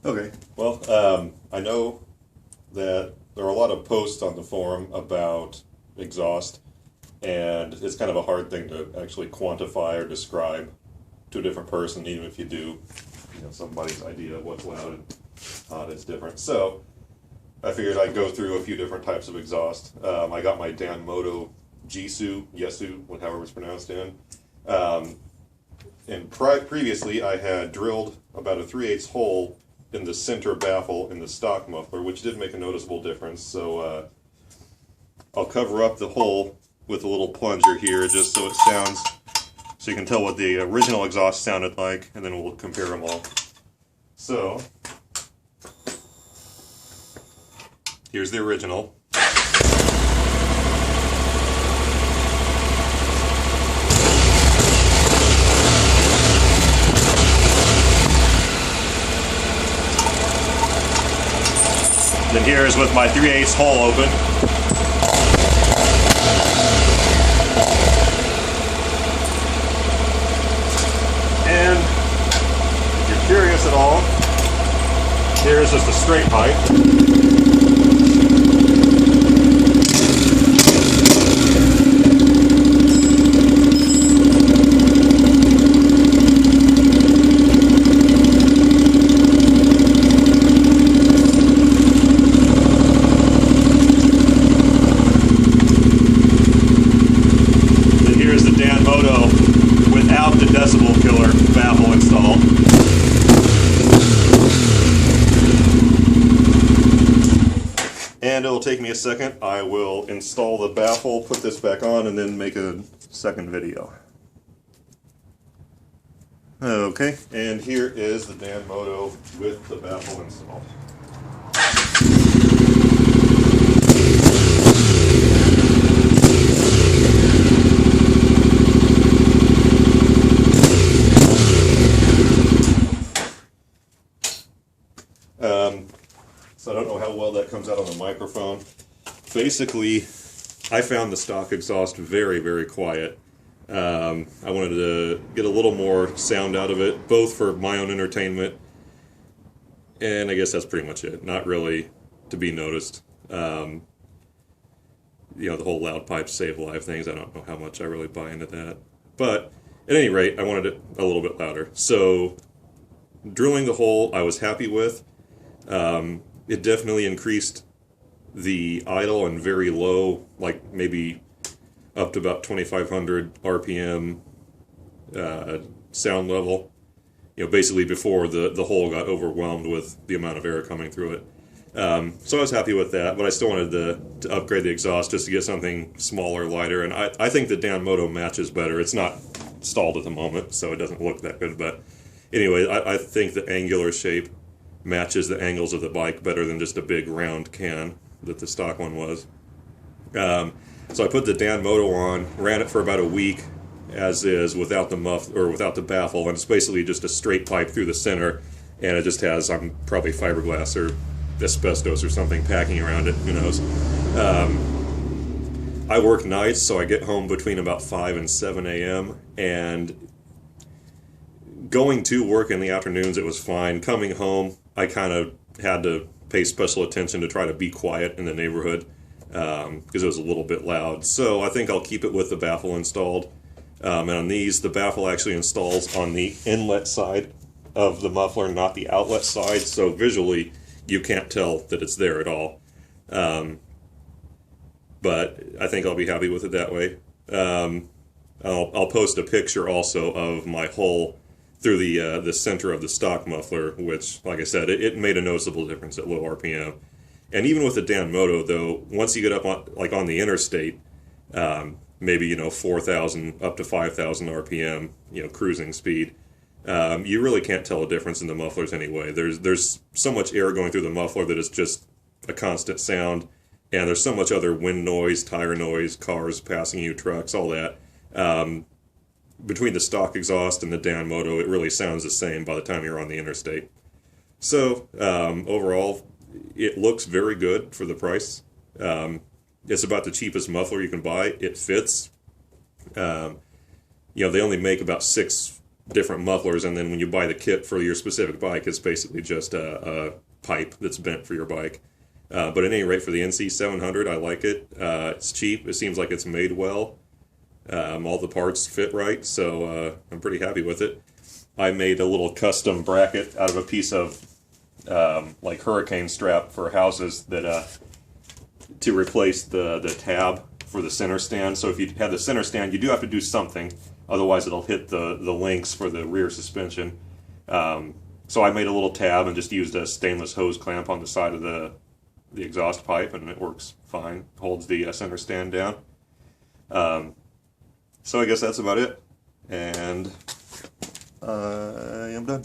Okay, well, I know that there are a lot of posts on the forum about exhaust, and it's kind of a hard thing to actually quantify or describe to a different person, even if you do, somebody's idea of what's loud and hot is different. So I figured I'd go through a few different types of exhaust. I got my Danmoto Jisu, however it's pronounced in. And previously I had drilled about a 3/8 hole in the center baffle in the stock muffler, which did make a noticeable difference. So I'll cover up the hole with a little plunger here just so it sounds, so you can tell what the original exhaust sounded like, and then we'll compare them all. So here's the original. Then here's with my 3/8 hole open. And if you're curious at all, here's just a straight pipe. Without the decibel killer baffle installed. And it'll take me a second. I will install the baffle, put this back on, and then make a second video. Okay, and here is the Danmoto with the baffle installed. So I don't know how well that comes out on the microphone. Basically, I found the stock exhaust very, very quiet. I wanted to get a little more sound out of it, both for my own entertainment, and I guess that's pretty much it. Not really to be noticed. The whole loud pipes save live things, I don't know how much I really buy into that. But at any rate, I wanted it a little bit louder. So drilling the hole I was happy with. It definitely increased the idle and very low, like maybe up to about 2,500 RPM sound level. Basically before the hole got overwhelmed with the amount of air coming through it. So I was happy with that, but I still wanted to upgrade the exhaust just to get something smaller, lighter, and I think the Danmoto matches better. It's not installed at the moment, so it doesn't look that good, but anyway, I think the angular shape matches the angles of the bike better than just a big round can that the stock one was. So I put the Danmoto on, ran it for about a week as is without the without the baffle, and it's basically just a straight pipe through the center, and it just has probably fiberglass or asbestos or something packing around it, who knows. I work nights, so I get home between about 5 and 7 a.m. and going to work in the afternoons it was fine. Coming home I kind of had to pay special attention to try to be quiet in the neighborhood because it was a little bit loud. So I think I'll keep it with the baffle installed. And on these, the baffle actually installs on the inlet side of the muffler, not the outlet side, so visually you can't tell that it's there at all. But I think I'll be happy with it that way. I'll post a picture also of my hole through the center of the stock muffler, which, like I said, it made a noticeable difference at low RPM. And even with the Danmoto, though, once you get up on the interstate, maybe 4,000 up to 5,000 RPM, cruising speed, you really can't tell a difference in the mufflers anyway. There's so much air going through the muffler that it's just a constant sound, and there's so much other wind noise, tire noise, cars passing you, trucks, all that. Between the stock exhaust and the Danmoto, it really sounds the same by the time you're on the interstate. So overall, it looks very good for the price. It's about the cheapest muffler you can buy. It fits. They only make about 6 different mufflers, and then when you buy the kit for your specific bike, it's basically just a pipe that's bent for your bike. But at any rate, for the NC700, I like it. It's cheap. It seems like it's made well. All the parts fit right, so I'm pretty happy with it. I made a little custom bracket out of a piece of like hurricane strap for houses that to replace the tab for the center stand. So if you have the center stand, you do have to do something, otherwise it'll hit the links for the rear suspension. So I made a little tab and just used a stainless hose clamp on the side of the exhaust pipe, and it works fine. Holds the center stand down. So I guess that's about it, and I am done.